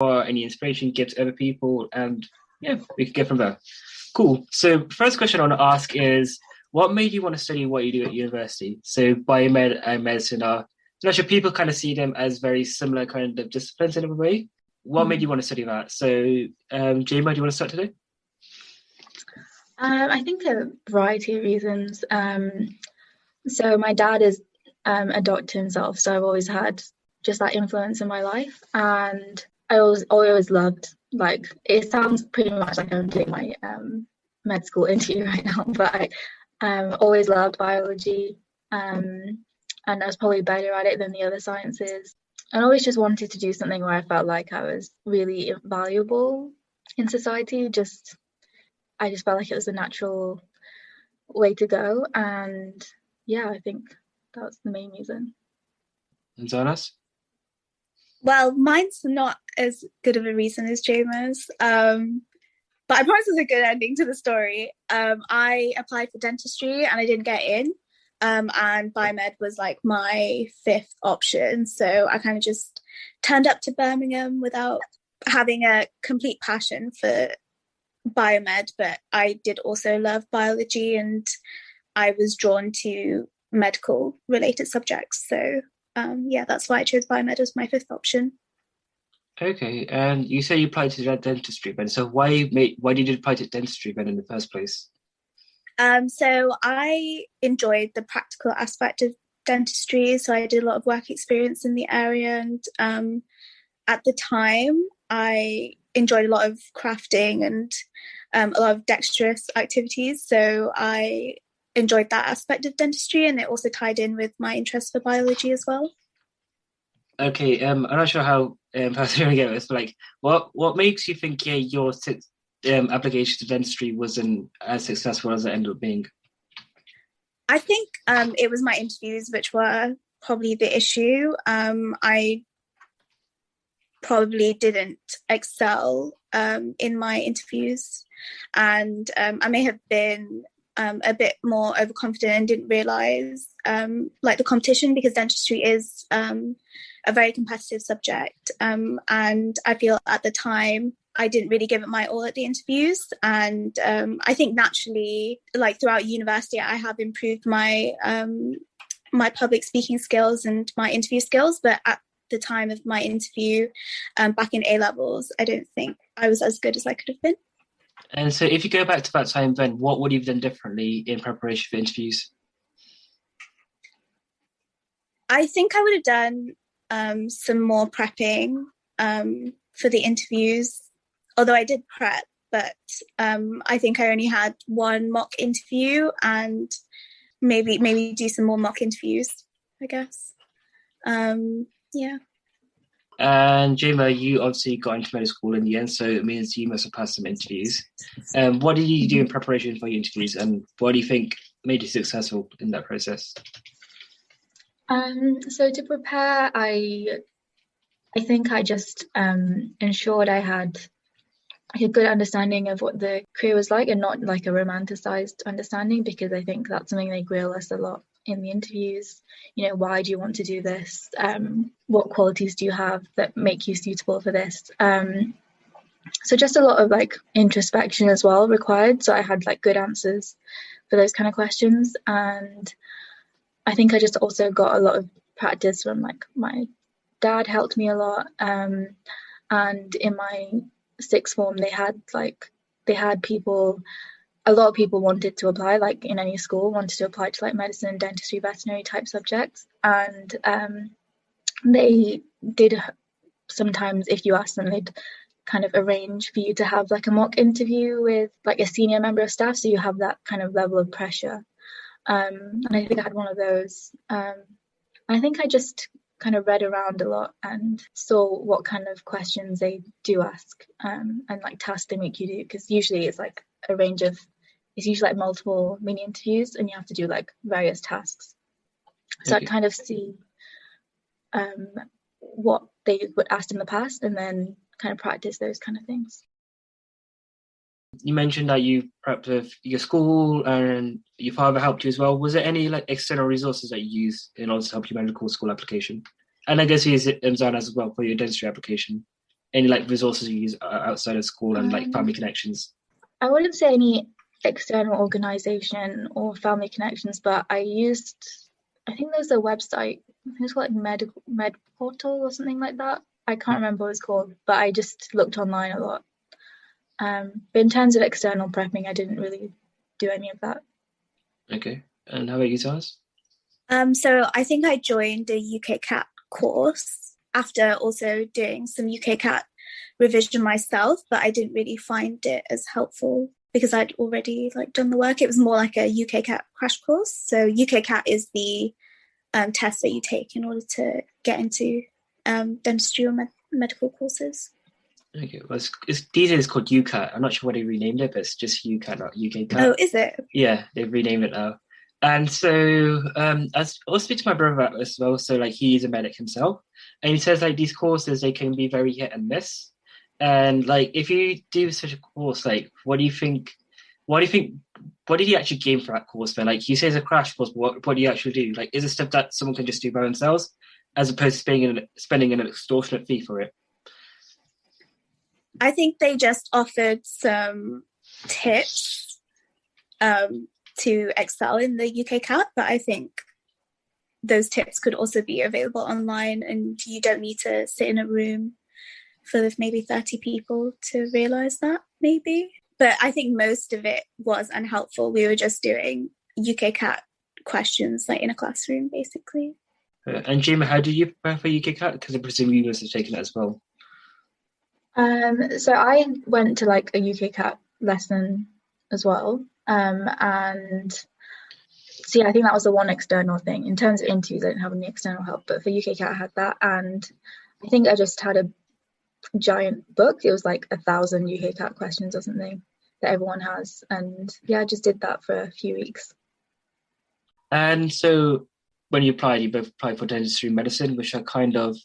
or any inspiration you give to other people, and yeah, we can go from there. Cool. So first question I want to ask is, what made you want to study what you do at university? So biomed and medicine are, I'm not sure, people kind of see them as very similar kind of disciplines in a way. What made you want to study that? So, Jema, do you want to start today? I think a variety of reasons. So my dad is a doctor himself, so I've always had just that influence in my life, and I always loved, like, it sounds pretty much like I'm doing my med school interview right now, but I always loved biology, and I was probably better at it than the other sciences. And always just wanted to do something where I felt like I was really valuable in society. I just felt like it was a natural way to go, and yeah, I think that's the main reason. And Zonas? Well, mine's not as good of a reason as Jama's, but I promise there's a good ending to the story. I applied for dentistry and I didn't get in, and biomed was like my fifth option. So I kind of just turned up to Birmingham without having a complete passion for biomed, but I did also love biology, and I was drawn to medical related subjects. So yeah, that's why I chose biomed as my fifth option. Okay, and you say you applied to dentistry, Ben. So why did you apply to dentistry, Ben, in the first place? So I enjoyed the practical aspect of dentistry. So I did a lot of work experience in the area, and at the time I enjoyed a lot of crafting and a lot of dexterous activities. So I enjoyed that aspect of dentistry, and it also tied in with my interest for biology as well. Okay, I'm not sure how fast you're going to get this, but like, what makes you think your application to dentistry wasn't as successful as it ended up being? I think it was my interviews which were probably the issue. I probably didn't excel in my interviews, and I may have been a bit more overconfident and didn't realise like the competition, because dentistry is a very competitive subject, and I feel at the time I didn't really give it my all at the interviews, and I think naturally, like throughout university, I have improved my my public speaking skills and my interview skills, but at the time of my interview back in A levels, I don't think I was as good as I could have been. And so if you go back to that time then, what would you have done differently in preparation for interviews? I think I would have done some more prepping for the interviews, although I did prep, but I think I only had one mock interview, and maybe do some more mock interviews, I guess. Yeah. And Jema, you obviously got into medical school in the end, so it means you must have passed some interviews. What did you do in preparation for your interviews, and what do you think made you successful in that process? So to prepare, I think I just ensured I had a good understanding of what the career was like, and not like a romanticized understanding, because I think that's something they grill us a lot in the interviews. You know, why do you want to do this? What qualities do you have that make you suitable for this? So just a lot of like introspection as well required. So I had like good answers for those kind of questions, and I think I just also got a lot of practice from like my dad helped me a lot, and in my sixth form they had people, a lot of people wanted to apply, like in any school wanted to apply to like medicine, dentistry, veterinary type subjects, and they did sometimes, if you ask them, they'd kind of arrange for you to have like a mock interview with like a senior member of staff, so you have that kind of level of pressure. And I think I had one of those. I think I just kind of read around a lot and saw what kind of questions they do ask, and like tasks they make you do, because usually it's like a range of, it's usually like multiple mini interviews and you have to do like various tasks. So I kind of see what they would ask in the past and then kind of practice those kind of things. You mentioned that you prepped with your school and your father helped you as well. Was there any like external resources that you used in order to help your medical school application? And I guess you use Zana as well for your dentistry application. any like resources you use outside of school and like Um, family connections? I wouldn't say any external organization or family connections, but I think there's a website, I think it's called like Med Portal or something like that. I can't remember what it's called, but I just looked online a lot. But in terms of external prepping, I didn't really do any of that. Okay. And how about you, Thomas? So I think I joined a UK CAT course after also doing some UK CAT revision myself, but I didn't really find it as helpful because I'd already like done the work. It was more like a UK CAT crash course. So UK CAT is the test that you take in order to get into dentistry or medical courses. Okay, well, it's these days called UCAT. I'm not sure why they renamed it, but it's just UCAT, not UK CAT. Oh, is it? Yeah, they've renamed it now. And so I'll speak to my brother about this as well. So like he's a medic himself, and he says like these courses they can be very hit and miss. And like if you do such a course, like what do you think? What do you think? What did you actually gain for that course? Then like you say it's a crash course, but what do you actually do? Like is it stuff that someone can just do by themselves, as opposed to spending an extortionate fee for it? I think they just offered some tips to excel in the UK CAT, but I think those tips could also be available online, and you don't need to sit in a room full of maybe 30 people to realize that, maybe. But I think most of it was unhelpful. We were just doing UK CAT questions like in a classroom, basically. And Jamie, how did you prepare for UK CAT? Because I presume you must have taken it as well. So I went to like a UK CAT lesson as well. And so yeah, I think that was the one external thing. In terms of interviews, I didn't have any external help, but for UK CAT I had that. And I think I just had a giant book. It was like 1,000 UK CAT questions or something that everyone has. And yeah, I just did that for a few weeks. And so when you applied, you both applied for dentistry and medicine, which are kind of,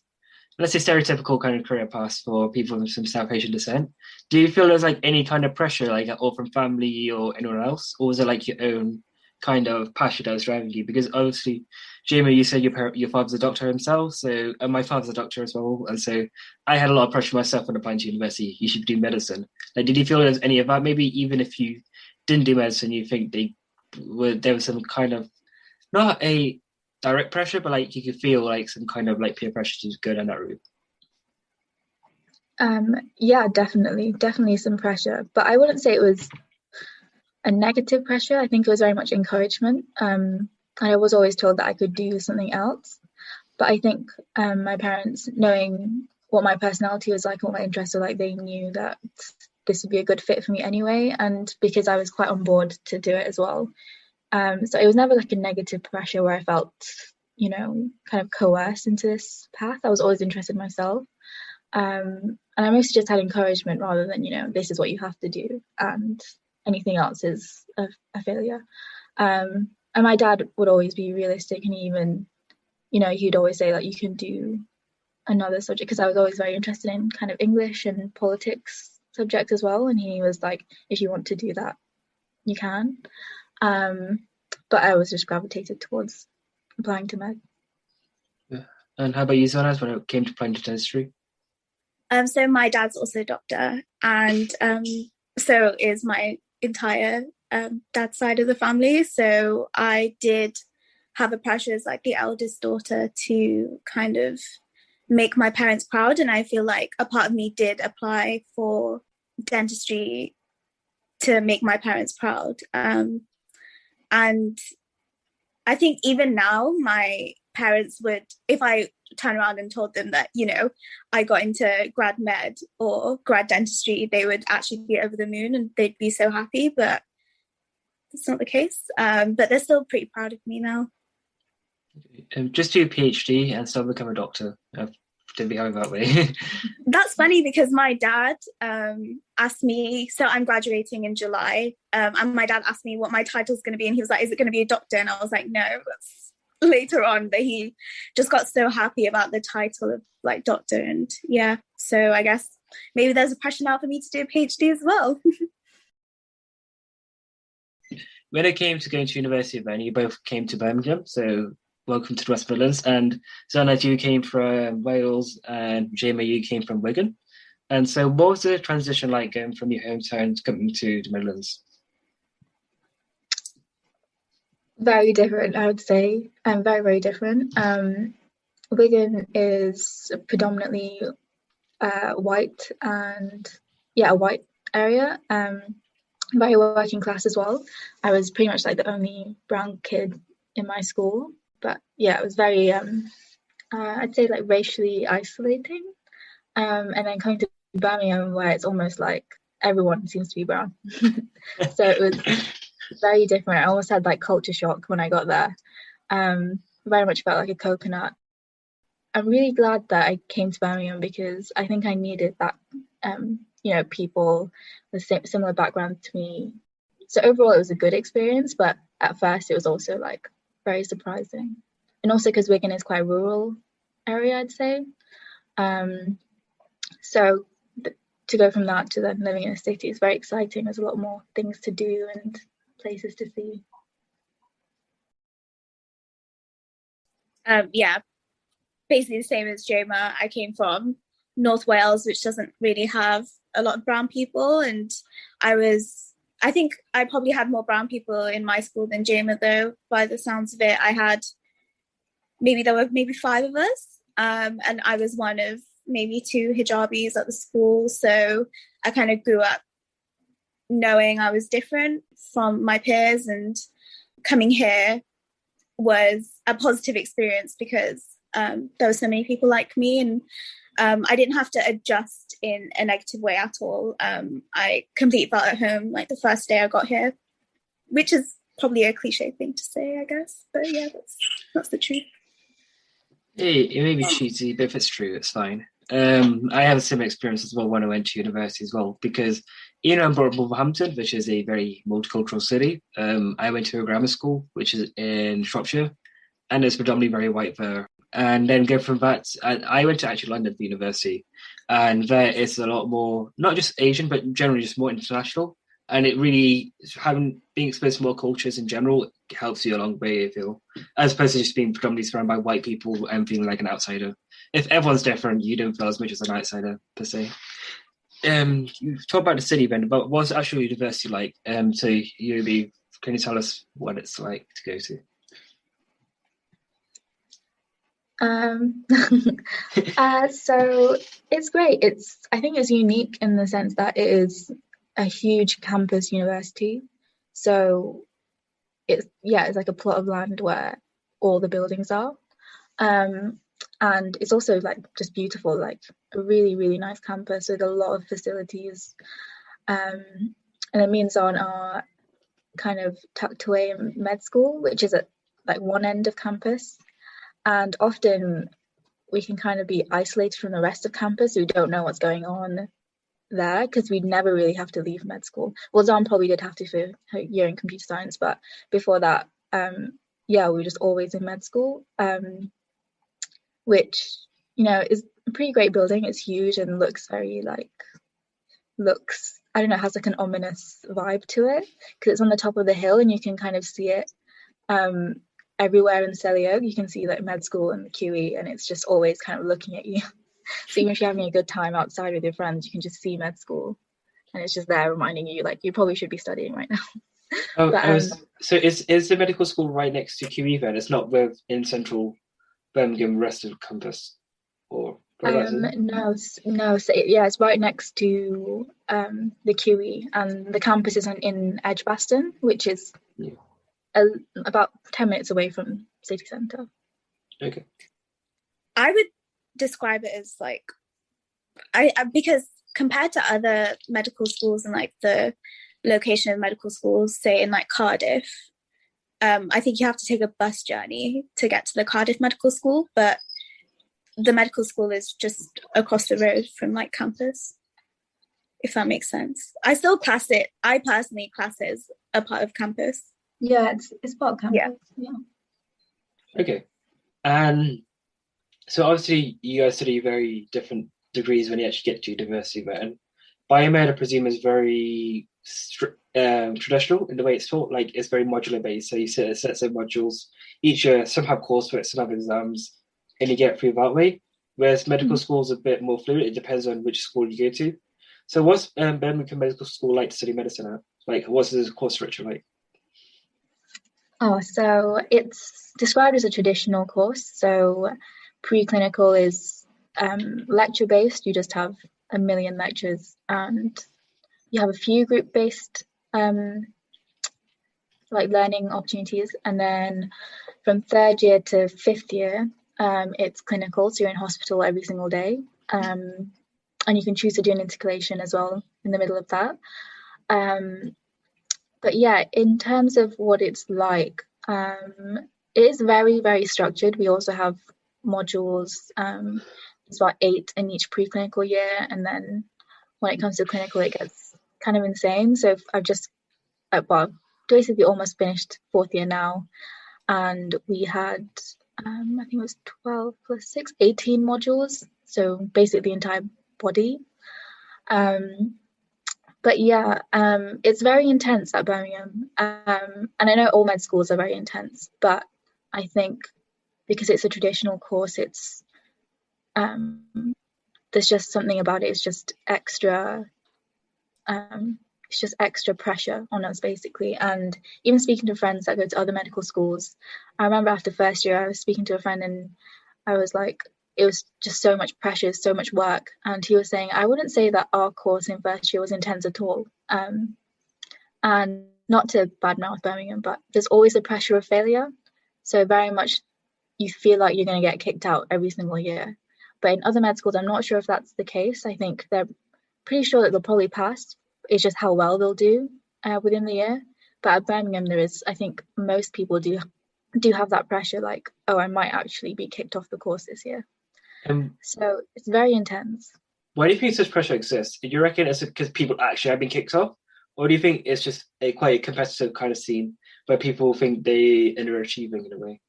let's say, stereotypical kind of career paths for people from some South Asian descent. Do you feel there's like any kind of pressure, like or from family or anyone else, or was it like your own kind of passion that was driving you? Because obviously, Jamie, you said your father's a doctor himself, so and my father's a doctor as well, and so I had a lot of pressure myself when applying to university. You should do medicine. Like, did you feel there's any of that? Maybe even if you didn't do medicine, you think there was some kind of not a direct pressure, but like you could feel like some kind of like peer pressure to go down that route. Yeah, definitely some pressure, but I wouldn't say it was a negative pressure. I think it was very much encouragement. And I was always told that I could do something else. But I think my parents, knowing what my personality was like and what my interests were like, they knew that this would be a good fit for me anyway. And because I was quite on board to do it as well. So it was never like a negative pressure where I felt, kind of coerced into this path. I was always interested myself. And I mostly just had encouragement rather than, this is what you have to do. And anything else is a failure. And my dad would always be realistic, and he even, he'd always say that you can do another subject, because I was always very interested in kind of English and politics subjects as well. And he was like, if you want to do that, you can. But I was just gravitated towards applying to med. Yeah. And how about you, Zanas, when it came to applying to dentistry? So my dad's also a doctor, and so is my entire dad's side of the family. So I did have a pressure as like the eldest daughter to kind of make my parents proud, and I feel like a part of me did apply for dentistry to make my parents proud. And I think even now my parents would, if I turn around and told them that, I got into grad med or grad dentistry, they would actually be over the moon and they'd be so happy, but that's not the case. But they're still pretty proud of me now. Just do a PhD and still become a doctor. To be going that way. That's funny because my dad asked me, so I'm graduating in July, and my dad asked me what my title's going to be, and he was like, is it going to be a doctor? And I was like, no, that's later on. But he just got so happy about the title of like doctor, and yeah, so I guess maybe there's a pressure now for me to do a PhD as well. When it came to going to university, then you both came to Birmingham, so welcome to the West Midlands. And Zana, you came from Wales, and Jamie, you came from Wigan. And so what was the transition like going from your hometown to coming to the Midlands? Very different, I would say. Very, very different. Wigan is predominantly white and a white area. Very working class as well. I was pretty much like the only brown kid in my school, but yeah, it was very I'd say like racially isolating. And then coming to Birmingham, where it's almost like everyone seems to be brown, so it was very different. I almost had like culture shock when I got there. Very much felt like a coconut. I'm really glad that I came to Birmingham because I think I needed that, people with similar background to me. So overall, it was a good experience, but at first it was also like very surprising. And also because Wigan is quite a rural area, I'd say. So to go from that to then living in a city is very exciting. There's a lot more things to do and places to see. Yeah, basically the same as Joma. I came from North Wales, which doesn't really have a lot of brown people, and I think I probably had more brown people in my school than Joma, though. By the sounds of it, there were maybe 5 of us, and I was one of maybe 2 hijabis at the school, so I kind of grew up knowing I was different from my peers, and coming here was a positive experience because there were so many people like me, and I didn't have to adjust in a negative way at all. I completely felt at home like the first day I got here, which is probably a cliche thing to say, I guess, but yeah, that's the truth. It may be cheesy, but if it's true, it's fine. I had a similar experience as well when I went to university as well, because I'm brought up in Wolverhampton, which is a very multicultural city. I went to a grammar school, which is in Shropshire, and it's predominantly very white there. And then go from that, I went to actually London for university, and there it's a lot more, not just Asian, but generally just more international. And it really, being exposed to more cultures in general helps you along the way, I feel, as opposed to just being predominantly surrounded by white people and feeling like an outsider. If everyone's different, you don't feel as much as an outsider, per se. You talk about the city then, but what's actually university like? Can you tell us what it's like to go to? So it's great. I think it's unique in the sense that it is a huge campus university. So it's like a plot of land where all the buildings are. And it's also like just beautiful, like a really, really nice campus with a lot of facilities. And the means on are kind of tucked away in med school, which is at like one end of campus. And often we can kind of be isolated from the rest of campus. We don't know what's going on there because we never really have to leave med school. Well, Zan probably did have to for her year in computer science, but before that, we were just always in med school, which, is a pretty great building. It's huge and looks very I don't know, has like an ominous vibe to it because it's on the top of the hill and you can kind of see it everywhere in Selly Oak. You can see like med school and the QE, and it's just always kind of looking at you. So even if you're having a good time outside with your friends, you can just see med school, and it's just there reminding you like you probably should be studying right now. So is the medical school right next to QE then? It's not in central Birmingham, rest of campus, or no. So it's right next to the QE, and the campus is in Edgbaston, which is about 10 minutes away from city centre. Okay. I would describe it as like I because compared to other medical schools and like the location of medical schools, say in like Cardiff, I think you have to take a bus journey to get to the Cardiff Medical School, but the medical school is just across the road from like campus, if that makes sense. I personally class it as a part of campus. Yeah, it's part of campus. Yeah. Okay. And so obviously you guys study very different degrees when you actually get to university, but biomed, I presume, is very traditional in the way it's taught. Like it's very modular based, so you set a set of modules each year. Some have coursework, some have exams, and you get through that way. whereas medical school is a bit more fluid. It depends on which school you go to. So what's Birmingham Medical School like to study medicine at? Like, what's the course structure like? Oh, so it's described as a traditional course. So preclinical is lecture based. You just have a million lectures, and you have a few group based like learning opportunities. And then from third year to fifth year, it's clinical. So you're in hospital every single day. And you can choose to do an intercalation as well in the middle of that. But yeah, in terms of what it's like, it is very, very structured. We also have modules. It's about 8 in each preclinical year. And then when it comes to clinical, it gets kind of insane. So I've just, well, basically almost finished fourth year now. And we had, I think it was 12 plus 6, 18 modules. So basically the entire body. But yeah, it's very intense at Birmingham. And I know all med schools are very intense, but I think because it's a traditional course, it's there's just something about it. It's just extra pressure on us basically. And even speaking to friends that go to other medical schools, I remember after first year I was speaking to a friend and I was like, it was just so much pressure, so much work. And he was saying, I wouldn't say that our course in first year was intense at all. And not to badmouth Birmingham, but there's always the pressure of failure. So very much you feel like you're going to get kicked out every single year. But in other med schools, I'm not sure if that's the case. I think they're pretty sure that they'll probably pass. It's just how well they'll do within the year. But at Birmingham, there is, I think most people do have that pressure, like, oh, I might actually be kicked off the course this year. So it's very intense. Why do you think such pressure exists? Do you reckon it's because people actually have been kicked off? Or do you think it's just quite a competitive kind of scene where people think they are achieving in a way?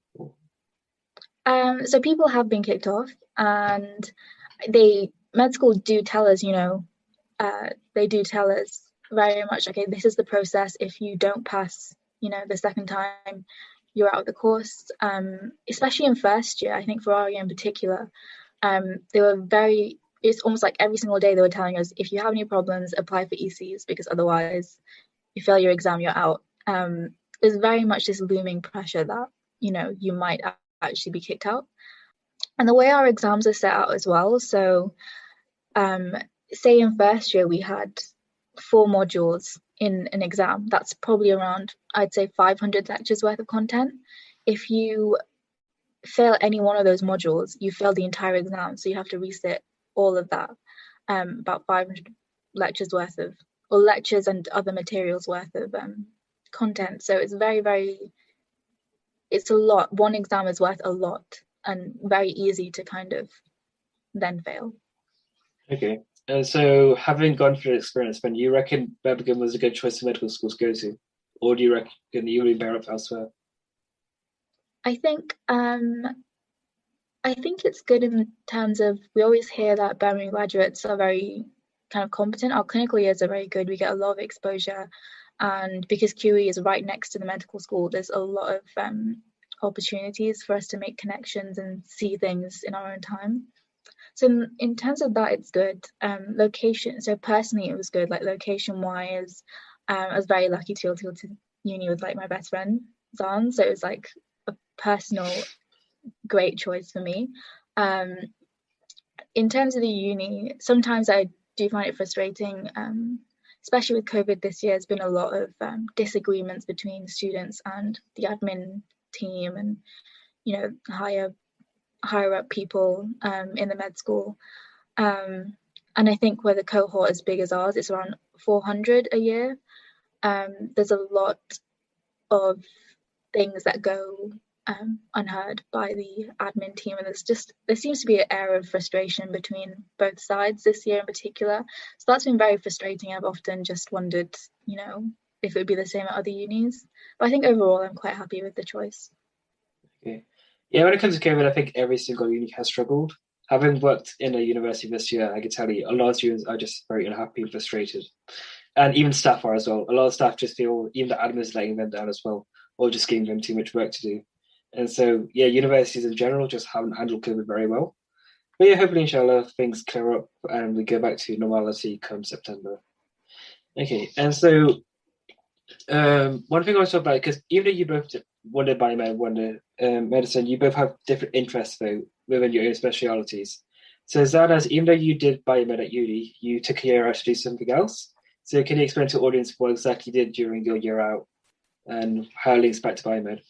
So people have been kicked off, and med school do tell us, they do tell us very much, okay, this is the process. If you don't pass, the second time, you're out of the course. Especially in first year, I think for our year in particular, they were it's almost like every single day they were telling us, if you have any problems, apply for ECs, because otherwise you fail your exam, you're out. There's very much this looming pressure that, you might actually be kicked out. And the way our exams are set out as well. So say in first year we had 4 modules in an exam. That's probably around, I'd say, 500 lectures worth of content. If you fail any one of those modules, you fail the entire exam. So you have to resit all of that, about 500 lectures worth of, or lectures and other materials worth of content. So it's very, very, it's a lot. One exam is worth a lot and very easy to kind of then fail. Okay. And so having gone through the experience, Ben, you reckon Birmingham was a good choice for medical schools to go to? Or do you reckon you would be better off elsewhere? I think it's good in terms of, we always hear that Birmingham graduates are very kind of competent. Our clinical years are very good. We get a lot of exposure. And because QE is right next to the medical school, there's a lot of opportunities for us to make connections and see things in our own time. So in terms of that, it's good. Location, so personally it was good, like location wise. I was very lucky to go to uni with like my best friend Zan, so it was like a personal great choice for me. In terms of the uni, sometimes I do find it frustrating, especially with COVID this year. There's been a lot of disagreements between students and the admin team and higher up people in the med school, and I think with a cohort as big as ours, it's around 400 a year. There's a lot of things that go unheard by the admin team, and there seems to be an air of frustration between both sides this year in particular. So that's been very frustrating. I've often just wondered, if it would be the same at other unis, but I think overall I'm quite happy with the choice. Okay. Yeah, when it comes to COVID, I think every single uni has struggled. Having worked in a university this year, I can tell you a lot of students are just very unhappy and frustrated. And even staff are as well. A lot of staff just feel even the admin is letting them down as well, or just giving them too much work to do. And so, yeah, universities in general just haven't handled COVID very well. But yeah, hopefully, inshallah, things clear up and we go back to normality come September. Okay, and so one thing I want to talk about, because even though you both wanted biomed, wanted medicine, you both have different interests though within your own specialities. So Zanas, even though you did biomed at uni, you took a year out to do something else. So can you explain to the audience what exactly you did during your year out and how it links back to biomed?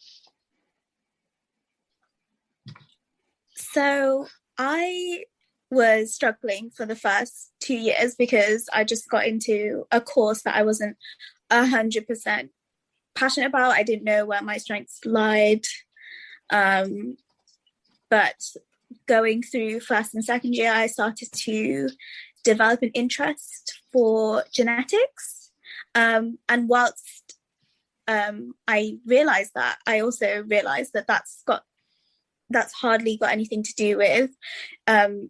So I was struggling for the first 2 years because I just got into a course that I wasn't 100% passionate about. I didn't know where my strengths lied. But going through first and second year, I started to develop an interest for genetics. And whilst I realized that, I also realized that that's hardly got anything to do with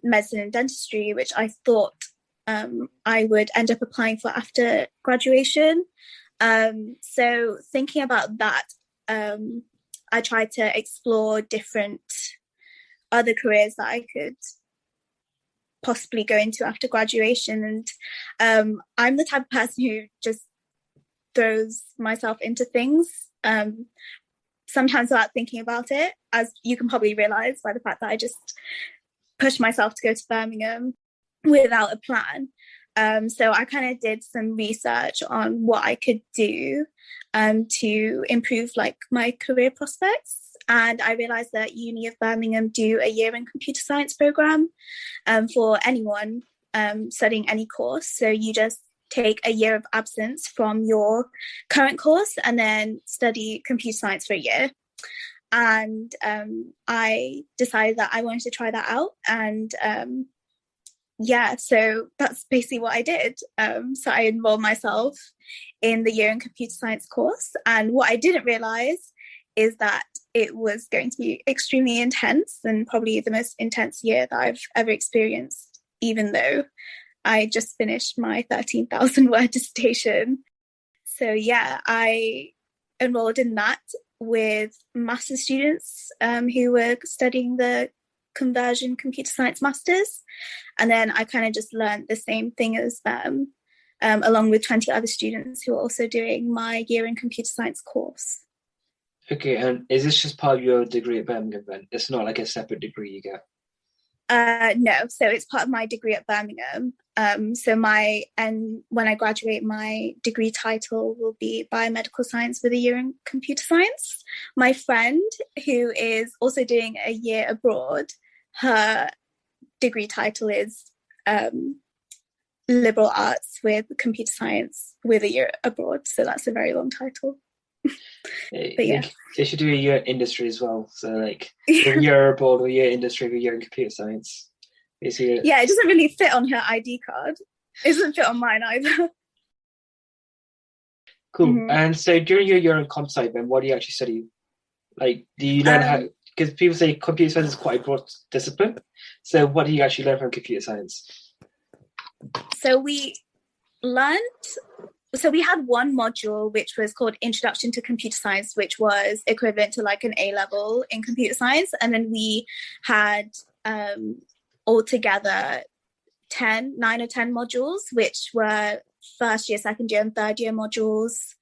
medicine and dentistry, which I thought I would end up applying for after graduation. So thinking about that, I tried to explore different other careers that I could possibly go into after graduation. And I'm the type of person who just throws myself into things, sometimes without thinking about it, as you can probably realize by the fact that I just pushed myself to go to Birmingham without a plan. So I kind of did some research on what I could do to improve like my career prospects. And I realized that Uni of Birmingham do a year in computer science program for anyone studying any course. So you just take a year of absence from your current course and then study computer science for a year. And I decided that I wanted to try that out. And so that's basically what I did. So I enrolled myself in the year in computer science course. And what I didn't realize is that it was going to be extremely intense and probably the most intense year that I've ever experienced, even though I just finished my 13,000 word dissertation. So yeah, I enrolled in that with master's students who were studying the conversion computer science masters. And then I kind of just learned the same thing as them, along with 20 other students who are also doing my year in computer science course. Okay, and is this just part of your degree at Birmingham then? It's not like a separate degree you get? No, so it's part of my degree at Birmingham. When I graduate, my degree title will be biomedical science with a year in computer science. My friend, who is also doing a year abroad, her degree title is liberal arts with computer science with a year abroad. So that's a very long title. But yeah, they should do a year industry as well. So like a year abroad, a year industry, a year in computer science. Basically, yeah, it doesn't really fit on her ID card. It doesn't fit on mine either. Cool. Mm-hmm. And so during your year in comp sci, then what do you actually study? Like, do you learn how? Because people say computer science is quite a broad discipline. So what do you actually learn from computer science? So we had one module which was called Introduction to Computer Science, which was equivalent to like an A-level in computer science. And then we had altogether 9 or 10 modules, which were first year, second year, and third year modules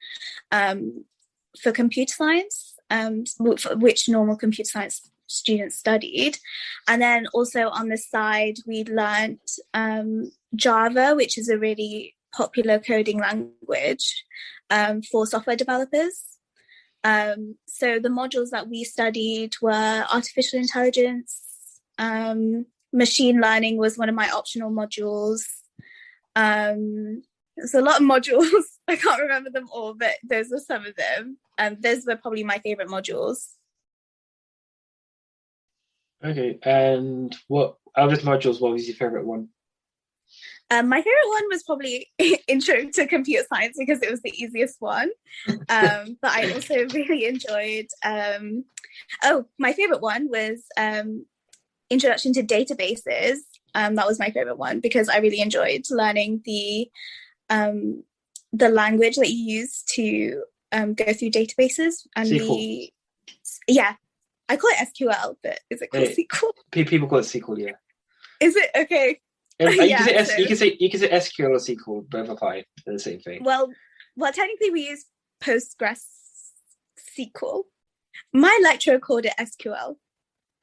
for computer science, which normal computer science students studied. And then also on the side, we learned Java, which is a really popular coding language for software developers. So the modules that we studied were artificial intelligence, machine learning was one of my optional modules. There's a lot of modules. I can't remember them all, but those were some of them. Those were probably my favorite modules. Okay, and what out of those modules, what was your favorite one? My favorite one was probably Intro to Computer Science because it was the easiest one. But I also really enjoyed. My favorite one was Introduction to Databases. That was my favorite one because I really enjoyed learning the language that you use to go through databases and SQL. I call it SQL, but is it called SQL? People call it SQL, yeah. Is it? Okay. You can say SQL or SQL, both are fine. They're the same thing. Well, technically we use Postgres SQL. My lecturer called it SQL.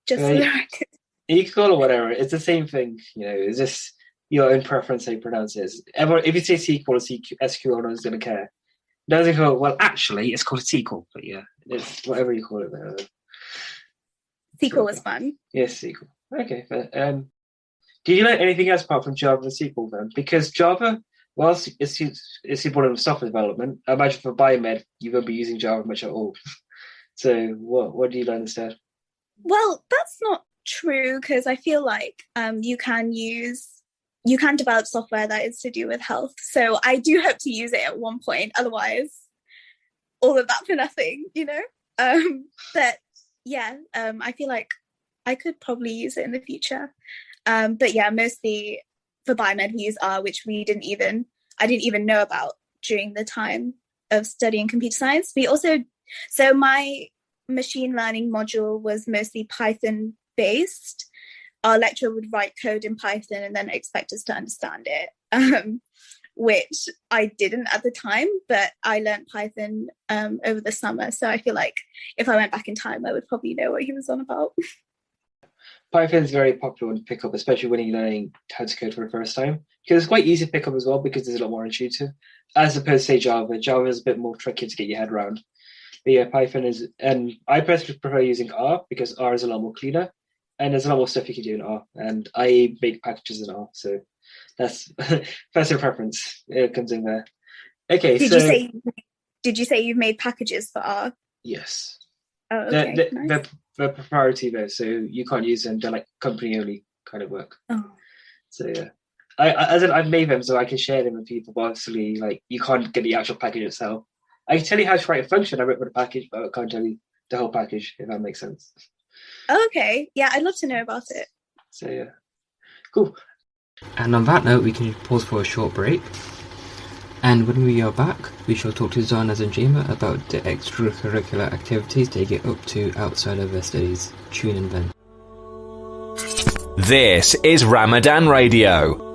Just for the record. You can call it whatever. It's the same thing. It's just your own preference how you pronounce it. If you say SQL or SQL, no one's going to care. No one's go, well, actually, it's called a SQL. But yeah, it's whatever you call it there. SQL was fun. Yes, SQL. Okay. But, do you learn anything else apart from Java and SQL then? Because Java, whilst it's important for software development, I imagine for biomed, you won't be using Java much at all. So what do you learn instead? Well, that's not true, because I feel like you can develop software that is to do with health. So I do hope to use it at one point. Otherwise, all of that for nothing, But yeah, I feel like I could probably use it in the future. But yeah, mostly for biomed we use R, which I didn't even know about during the time of studying computer science. So my machine learning module was mostly Python based. Our lecturer would write code in Python and then expect us to understand it, which I didn't at the time, but I learned Python over the summer. So I feel like if I went back in time, I would probably know what he was on about. Python is very popular to pick up, especially when you're learning how to code for the first time, because it's quite easy to pick up as well, because there's a lot more intuitive, as opposed to say Java. Java is a bit more tricky to get your head around. But yeah, Python is, and I personally prefer using R because R is a lot more cleaner, and there's a lot more stuff you can do in R. And I make packages in R, so that's personal preference. It comes in there. Okay. Did you say you've made packages for R? Yes. Oh, okay. Nice. They're proprietary though, so you can't use them. They're like company only kind of work. Oh. So yeah, I've made them so I can share them with people. But obviously, like, you can't get the actual package itself. I can tell you how to write a function I wrote for the package, but I can't tell you the whole package, if that makes sense. Okay. Yeah, I'd love to know about it. So yeah, cool. And on that note, we can pause for a short break. And when we are back, we shall talk to Zana and Jima about the extracurricular activities they get up to outside of their studies. Tune in then. This is Ramadan Radio.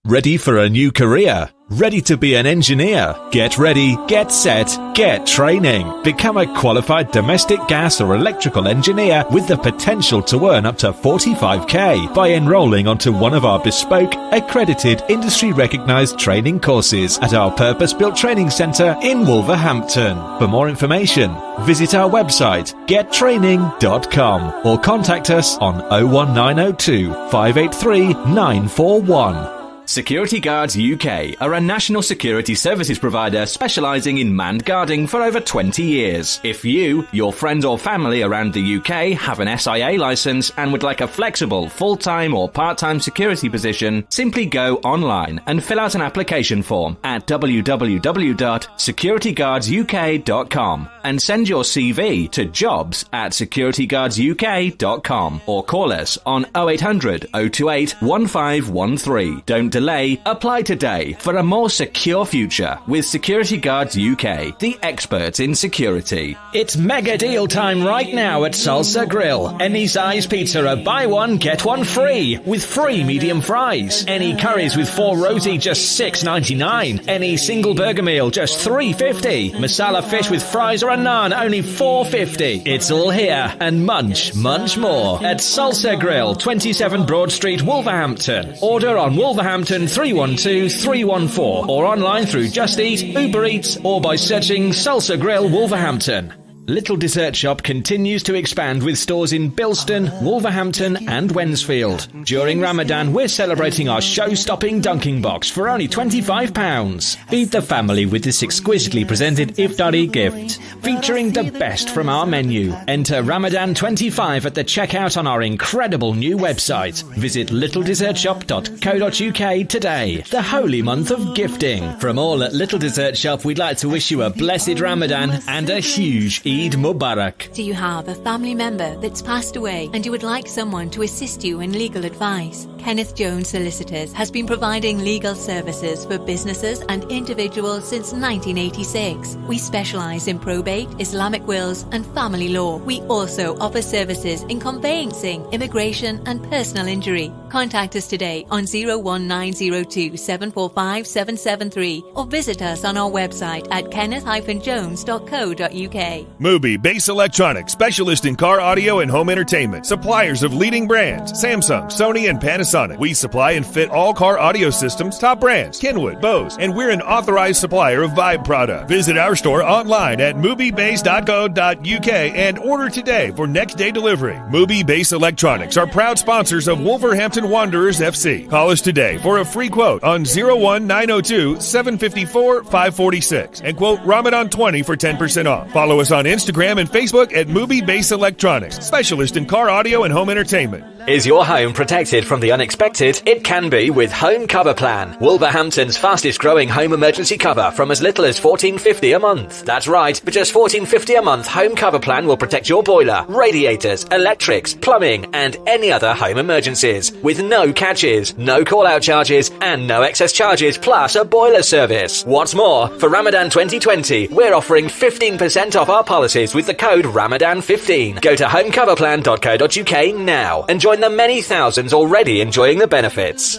Ready for a new career? Ready to be an engineer? Get ready, get set, get training. Become a qualified domestic gas or electrical engineer with the potential to earn up to 45k by enrolling onto one of our bespoke, accredited, industry-recognised training courses at our purpose-built training centre in Wolverhampton. For more information, visit our website gettraining.com or contact us on 01902 583 941. Security Guards UK are a national security services provider specialising in manned guarding for over 20 years. If you, your friends or family around the UK have an SIA licence and would like a flexible, full-time or part-time security position, simply go online and fill out an application form at www.securityguardsuk.com and send your CV to jobs@securityguardsuk.com or call us on 0800 028 1513. Don't delay, apply today for a more secure future with Security Guards UK, the experts in security. It's mega deal time right now at Salsa Grill. Any size pizza, a buy one, get one free, with free medium fries. Any curries with 4 roti, just $6.99. Any single burger meal, just $3.50. Masala fish with fries or a naan, only $4.50. It's all here and much more at Salsa Grill, 27 Broad Street, Wolverhampton. Order on Wolverhampton 312-314 or online through Just Eat, Uber Eats or by searching Salsa Grill Wolverhampton. Little Dessert Shop continues to expand with stores in Bilston, Wolverhampton and Wensfield. During Ramadan, we're celebrating our show-stopping dunking box for only £25. Feed the family with this exquisitely presented iftari gift, featuring the best from our menu. Enter Ramadan 25 at the checkout on our incredible new website. Visit littledessertshop.co.uk today. The holy month of gifting. From all at Little Dessert Shop, we'd like to wish you a blessed Ramadan and a huge Eid Mubarak. Do you have a family member that's passed away and you would like someone to assist you in legal advice? Kenneth Jones Solicitors has been providing legal services for businesses and individuals since 1986. We specialise in probate, Islamic wills and family law. We also offer services in conveyancing, immigration and personal injury. Contact us today on 01902 745 773 or visit us on our website at kenneth-jones.co.uk. Mubi Bass Electronics, specialist in car audio and home entertainment. Suppliers of leading brands, Samsung, Sony, and Panasonic. We supply and fit all car audio systems, top brands, Kenwood, Bose, and we're an authorized supplier of Vibe product. Visit our store online at mubibass.co.uk and order today for next day delivery. Mubi Bass Electronics are proud sponsors of Wolverhampton Wanderers FC. Call us today for a free quote on 01902 754 546 and quote Ramadan 20 for 10% off. Follow us on Instagram and Facebook at Mubi Bass Electronics, specialist in car audio and home entertainment. Is your home protected from the unexpected? It can be with Home Cover Plan, Wolverhampton's fastest growing home emergency cover from as little as $14.50 a month. That's right, for just $14.50 a month, Home Cover Plan will protect your boiler, radiators, electrics, plumbing and any other home emergencies with no catches, no call-out charges and no excess charges plus a boiler service. What's more, for Ramadan 2020, we're offering 15% off our policies with the code Ramadan15. Go to homecoverplan.co.uk now and join the many thousands already enjoying the benefits.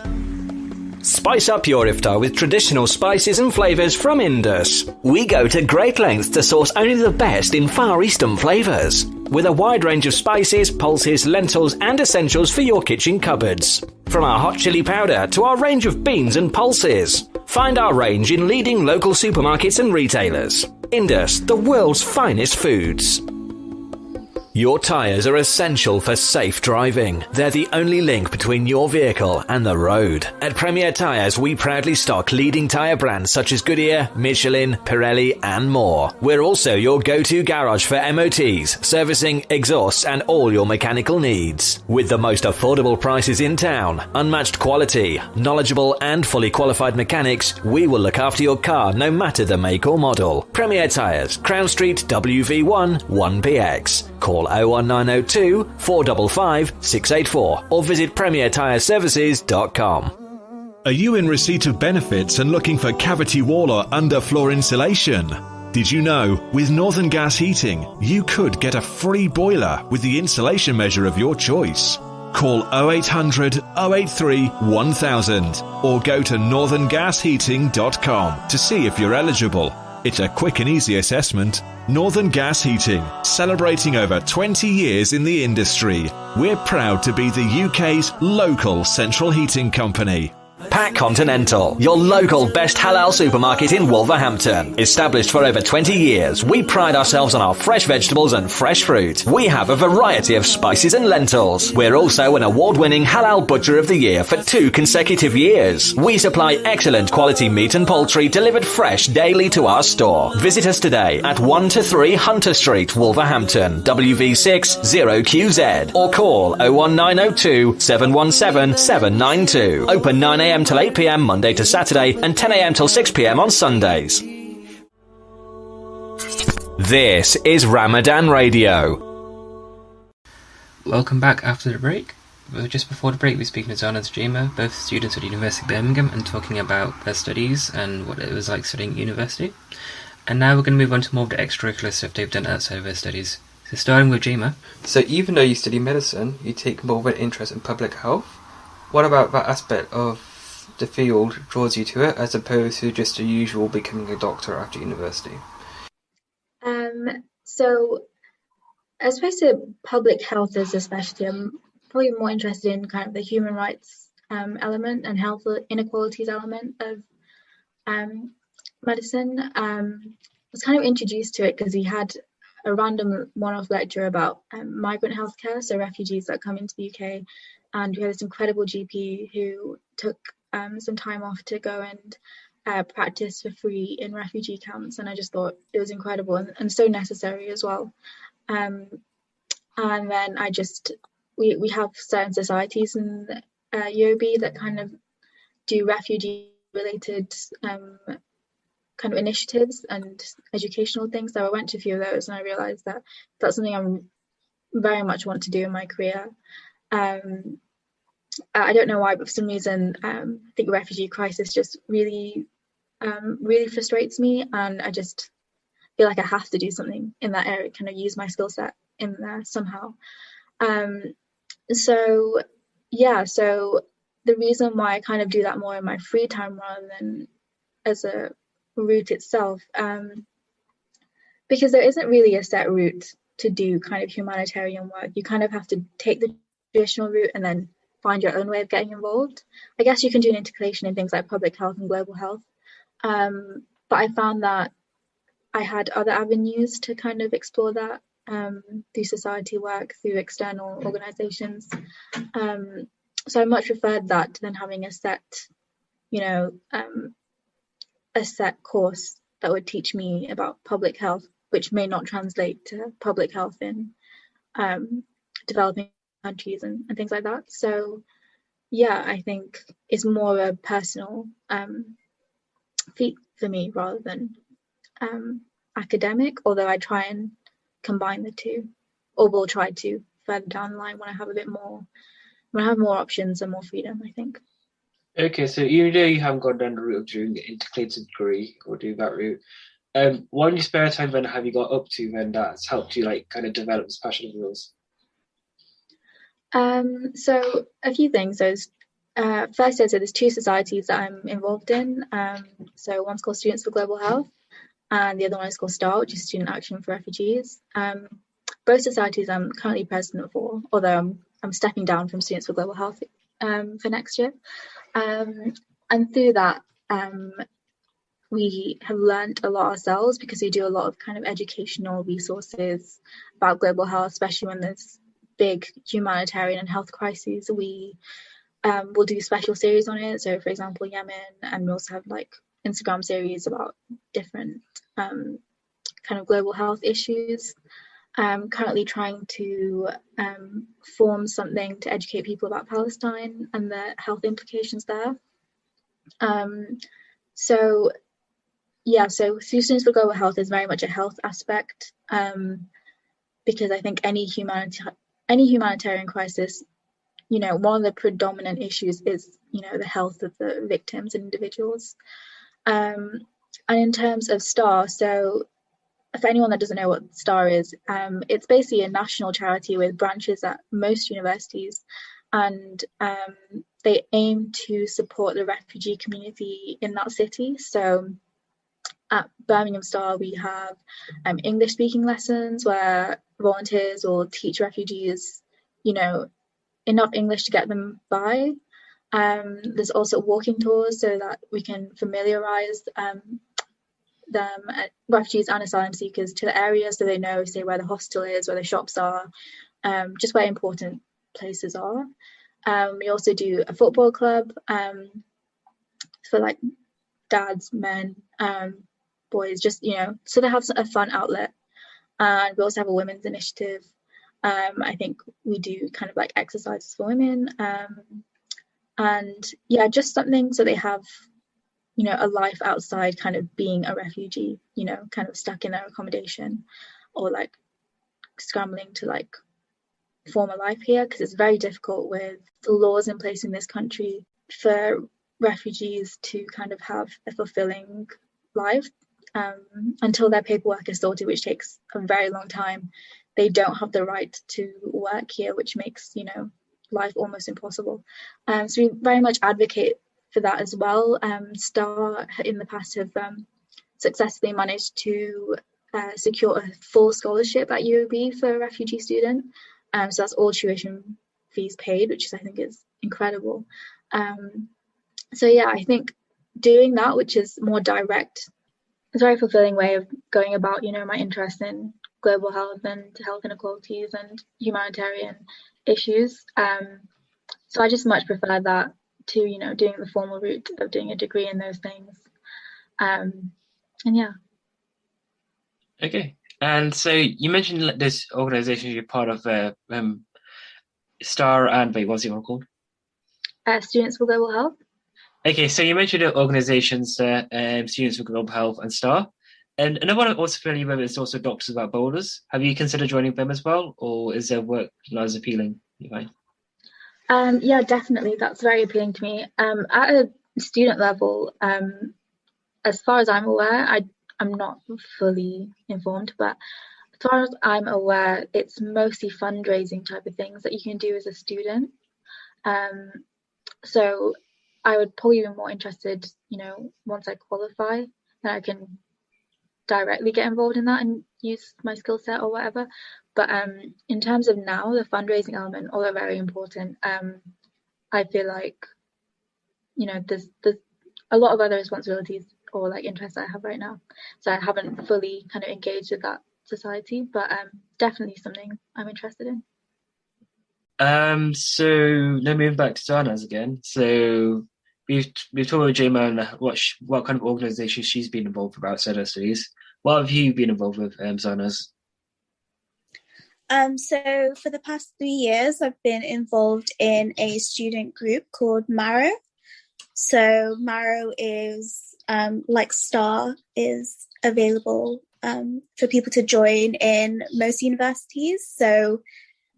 Spice up your iftar with traditional spices and flavours from Indus. We go to great lengths to source only the best in Far Eastern flavours, with a wide range of spices, pulses, lentils and essentials for your kitchen cupboards. From our hot chili powder to our range of beans and pulses. Find our range in leading local supermarkets and retailers. Indus, the world's finest foods. Your tyres are essential for safe driving. They're the only link between your vehicle and the road. At Premier Tyres, we proudly stock leading tyre brands such as Goodyear, Michelin, Pirelli and more. We're also your go-to garage for MOTs, servicing, exhausts and all your mechanical needs. With the most affordable prices in town, unmatched quality, knowledgeable and fully qualified mechanics, we will look after your car no matter the make or model. Premier Tyres, Crown Street, WV1 1PX. Call 01902 455 684 or visit premiertyreservices.com. Are you in receipt of benefits and looking for cavity wall or underfloor insulation? Did you know, with Northern Gas Heating, you could get a free boiler with the insulation measure of your choice? Call 0800 083 1000 or go to northerngasheating.com to see if you're eligible. It's a quick and easy assessment. Northern Gas Heating, celebrating over 20 years in the industry. We're proud to be the UK's local central heating company. Pack Continental, your local best halal supermarket in Wolverhampton. Established for over 20 years, we pride ourselves on our fresh vegetables and fresh fruit. We have a variety of spices and lentils. We're also an award-winning Halal Butcher of the Year for 2 consecutive years. We supply excellent quality meat and poultry delivered fresh daily to our store. Visit us today at 1 to 3 Hunter Street, Wolverhampton, WV6 0QZ, or call 01902 717 792. Open 9am till 8pm Monday to Saturday and 10am till 6pm on Sundays. This is Ramadan Radio. Welcome back after the break. Just before the break, we were speaking to Zana and Jema, both students at the University of Birmingham, and talking about their studies and what it was like studying at university. And now we're going to move on to more of the extracurricular stuff they've done outside of their studies. So starting with Jema. So even though you study medicine, you take more of an interest in public health. What about that aspect of the field draws you to it, as opposed to just the usual becoming a doctor after university? So as opposed to public health as a specialty, I'm probably more interested in kind of the human rights element and health inequalities element of medicine. I was kind of introduced to it because we had a random one-off lecture about migrant healthcare, so refugees that come into the UK, and we had this incredible GP who took some time off to go and practice for free in refugee camps, and I just thought it was incredible and so necessary as well. And then we have certain societies in UOB that kind of do refugee related kind of initiatives and educational things, so I went to a few of those and I realized that that's something I very much want to do in my career. I don't know why, but for some reason, I think the refugee crisis just really frustrates me, and I just feel like I have to do something in that area, kind of use my skill set in there somehow. So the reason why I kind of do that more in my free time rather than as a route itself, because there isn't really a set route to do kind of humanitarian work. You kind of have to take the traditional route and then find your own way of getting involved. I guess you can do an integration in things like public health and global health, but I found that I had other avenues to kind of explore that through society work, through external organisations. So I much preferred that than having a set, a set course that would teach me about public health, which may not translate to public health in developing countries and things like that. So yeah, I think it's more a personal feat for me rather than academic, although I try and combine the two, or will try to further down the line when I have a bit more, when I have more options and more freedom, I think. Okay, so even though you haven't gone down the route of doing the integrated degree or doing that route, what in your spare time then have you got up to then that's helped you like kind of develop this passion of yours? So a few things. First, I'd say there's two societies that I'm involved in. So one's called Students for Global Health, and the other one is called STAR, which is Student Action for Refugees. Both societies I'm currently president for, although I'm stepping down from Students for Global Health for next year. And through that, we have learned a lot ourselves because we do a lot of kind of educational resources about global health, especially when there's big humanitarian and health crises. We will do special series on it. So, for example, Yemen, and we also have like Instagram series about different kind of global health issues. Currently trying to form something to educate people about Palestine and the health implications there. So through Students for Global Health is very much a health aspect, because I think any humanitarian crisis, one of the predominant issues is, the health of the victims and individuals. And in terms of STAR, so for anyone that doesn't know what STAR is, it's basically a national charity with branches at most universities, and they aim to support the refugee community in that city. So at Birmingham STAR, we have English speaking lessons where volunteers will teach refugees, enough English to get them by. There's also walking tours so that we can familiarise them, refugees and asylum seekers, to the area so they know, say, where the hostel is, where the shops are, just where important places are. We also do a football club for like dads, men, boys, just, so they have a fun outlet. And we also have a women's initiative. I think we do kind of like exercises for women. And yeah, just something so they have, a life outside kind of being a refugee, kind of stuck in their accommodation or like scrambling to like form a life here, because it's very difficult with the laws in place in this country for refugees to kind of have a fulfilling life until their paperwork is sorted, which takes a very long time. They don't have the right to work here, which makes, life almost impossible. So we very much advocate for that as well. STAR in the past have successfully managed to secure a full scholarship at UOB for a refugee student. So that's all tuition fees paid, which I think is incredible. So yeah, I think doing that, which is more direct, is a very fulfilling way of going about, my interest in global health and health inequalities and humanitarian issues. So I just much prefer that to, doing the formal route of doing a degree in those things. And yeah. Okay. And so you mentioned this organisation you're part of, STAR and, wait, what's it one called? Students for Global Health. Okay, so you mentioned the organisations, Students for Global Health and STAR. And another one I'm also familiar with is also Doctors Without Borders. Have you considered joining them as well, or is their work not as appealing, you find? Yeah, definitely. That's very appealing to me. At a student level, as far as I'm aware, I'm not fully informed, but as far as I'm aware, it's mostly fundraising type of things that you can do as a student. So I would probably be more interested, once I qualify, then I can directly get involved in that and use my skill set or whatever. But in terms of now, the fundraising element, although very important, I feel like, there's a lot of other responsibilities or like interests I have right now. So I haven't fully kind of engaged with that society, but definitely something I'm interested in. So now moving back to Zana's again. So we've talked about Jema and what kind of organisations she's been involved with outside her studies. What have you been involved with, Zana's? So for the past 3 years, I've been involved in a student group called Marrow. So Marrow is, like STAR, is available for people to join in most universities. So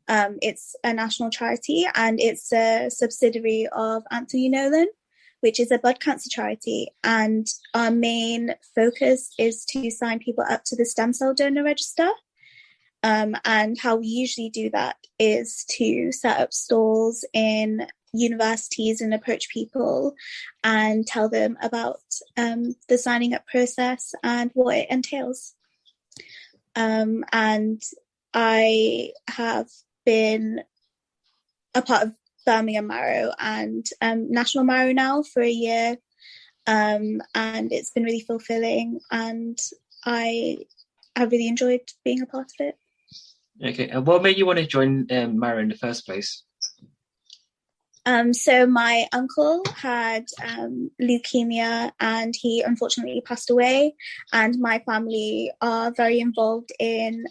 it's a national charity and it's a subsidiary of Anthony Nolan, which is a blood cancer charity. And our main focus is to sign people up to the stem cell donor register. And how we usually do that is to set up stalls in universities and approach people and tell them about the signing up process and what it entails. And I have been a part of Birmingham Marrow and National Marrow now for a year, and it's been really fulfilling, and I really enjoyed being a part of it. Okay, and what made you want to join Marrow in the first place? So my uncle had leukemia and he unfortunately passed away, and my family are very involved in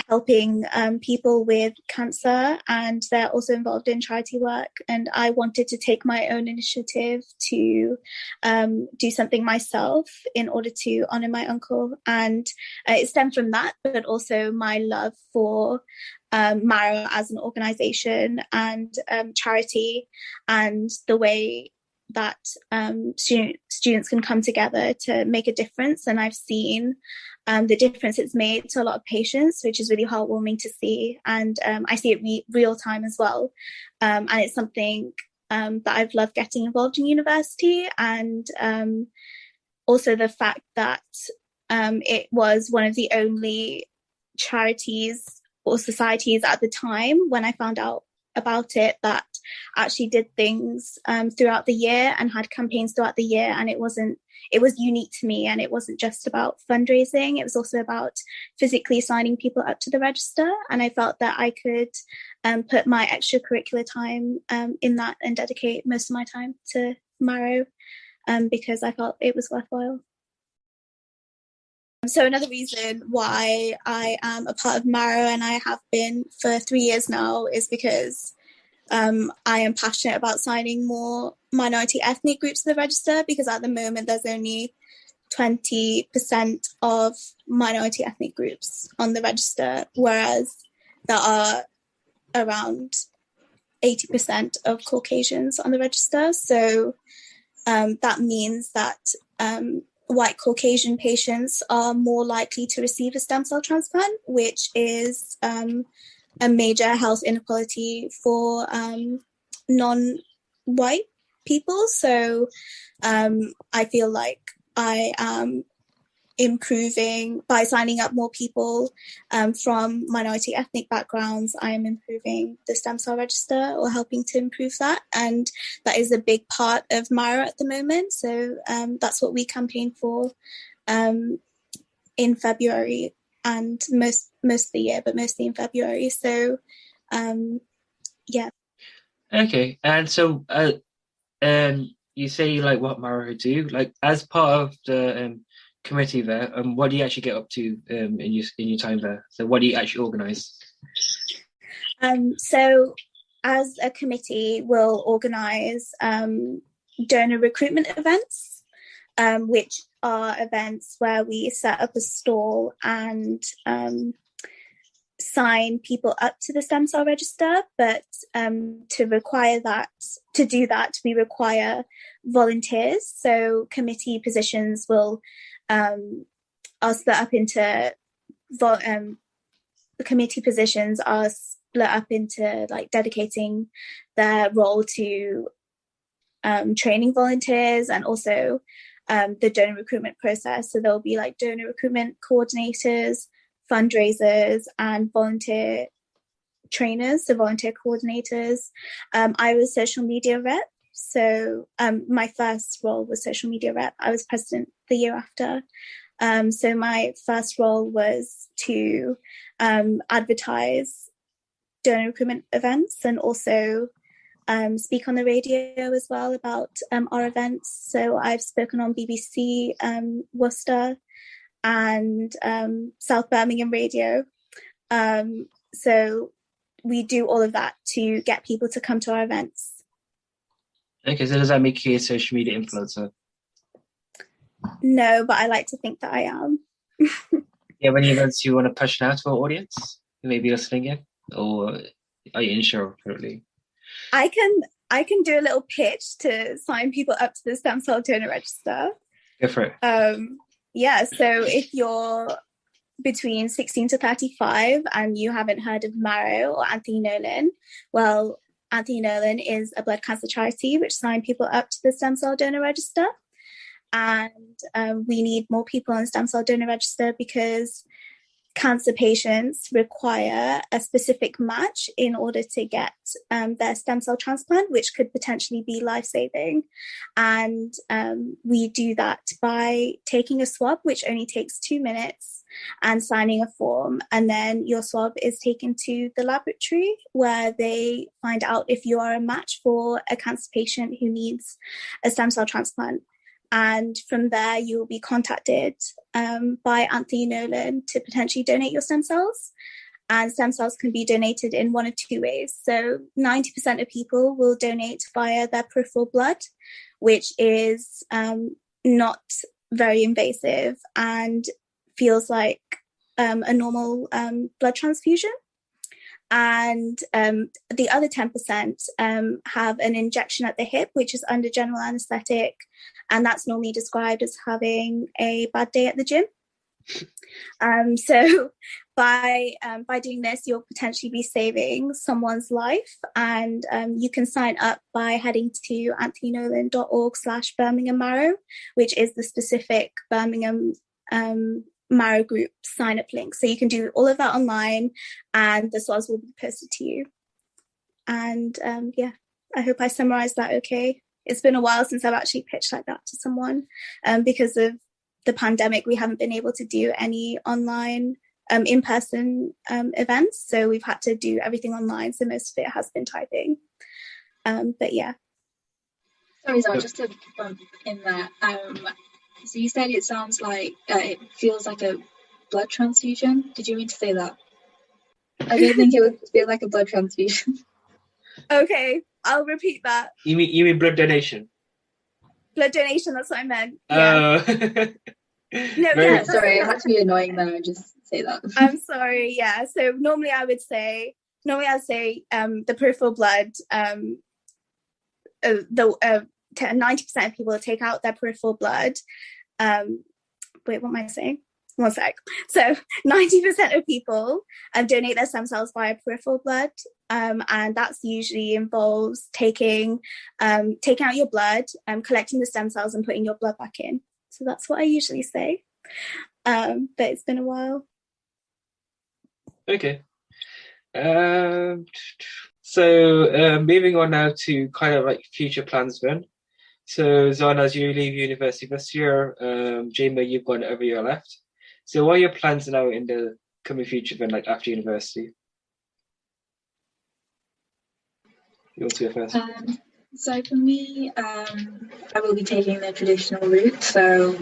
helping people with cancer, and they're also involved in charity work, and I wanted to take my own initiative to do something myself in order to honour my uncle, and it stemmed from that, but also my love for Marrow as an organisation and charity, and the way that students can come together to make a difference. And I've seen the difference it's made to a lot of patients, which is really heartwarming to see. And I see it real time as well. And it's something that I've loved getting involved in university. And also the fact that it was one of the only charities or societies at the time when I found out about it that actually did things throughout the year and had campaigns throughout the year, and it was unique to me, and it wasn't just about fundraising, it was also about physically signing people up to the register, and I felt that I could put my extracurricular time in that and dedicate most of my time to Marrow because I felt it was worthwhile. So another reason why I am a part of Marrow, and I have been for 3 years now, is because I am passionate about signing more minority ethnic groups to the register, because at the moment there's only 20% of minority ethnic groups on the register, whereas there are around 80% of Caucasians on the register. So that means that white Caucasian patients are more likely to receive a stem cell transplant, which is a major health inequality for non-white people. So I feel like I am improving by signing up more people from minority ethnic backgrounds. I am improving the stem cell register, or helping to improve that, and that is a big part of Marrow at the moment. So that's what we campaign for in February, and most of the year, but mostly in February. So yeah. Okay, and so you say like what Marrow do, like as part of the committee there, what do you actually get up to in your time there? So what do you actually organise? So as a committee, we'll organise donor recruitment events, which are events where we set up a stall and sign people up to the stem cell register. But to do that, we require volunteers. So committee positions will are split up into the committee positions are split up into like dedicating their role to training volunteers and also the donor recruitment process. So there'll be like donor recruitment coordinators, fundraisers, and volunteer trainers, so volunteer coordinators. I was social media rep. So my first role was social media rep. I was president the year after. So my first role was to advertise donor recruitment events and also speak on the radio as well about our events. So I've spoken on BBC Worcester and South Birmingham Radio. So we do all of that to get people to come to our events. Okay, so does that make you a social media influencer? No, but I like to think that I am. Yeah, when events you want to push out to our audience who may be listening in, or are you unsure currently? I can do a little pitch to sign people up to the stem cell donor register. Go for it. Yeah, so if you're between 16 to 35 and you haven't heard of Marrow or Anthony Nolan, well, Anthony Nolan is a blood cancer charity which signed people up to the stem cell donor register. And we need more people on the stem cell donor register because cancer patients require a specific match in order to get their stem cell transplant, which could potentially be life-saving. And we do that by taking a swab, which only takes 2 minutes, and signing a form. And then your swab is taken to the laboratory where they find out if you are a match for a cancer patient who needs a stem cell transplant. And from there, you will be contacted by Anthony Nolan to potentially donate your stem cells. And stem cells can be donated in one of two ways. So 90% of people will donate via their peripheral blood, which is not very invasive and feels like a normal blood transfusion. And the other 10% have an injection at the hip, which is under general anesthetic. And that's normally described as having a bad day at the gym. So by doing this, you'll potentially be saving someone's life. And you can sign up by heading to anthonynolan.org/Birmingham Marrow, which is the specific Birmingham Marrow group sign up link. So you can do all of that online and the slides will be posted to you. And yeah, I hope I summarized that okay. It's been a while since I've actually pitched like that to someone. Because of the pandemic, we haven't been able to do any online in-person events. So we've had to do everything online. So most of it has been typing. But yeah. Sorry, Zara, just to bump in there. So you said it sounds like it feels like a blood transfusion. Did you mean to say that? I don't think it would feel like a blood transfusion. Okay, I'll repeat that. You mean blood donation? Blood donation, that's what I meant. Yeah. No, yeah, sorry, I had to be annoying there and just say that. I'm sorry, yeah. So normally I would say the peripheral blood, 90% of people take out their peripheral blood. Wait, what am I saying? One sec. So 90% of people donate their stem cells via peripheral blood. And that's usually involves taking out your blood, collecting the stem cells and putting your blood back in. So that's what I usually say. But it's been a while. Okay. So moving on now to kind of like future plans then. So Zana, as you leave university this year, Jema, you've got every year left. So what are your plans now in the coming future then, like after university? You want to go first? So for me, I will be taking the traditional route. So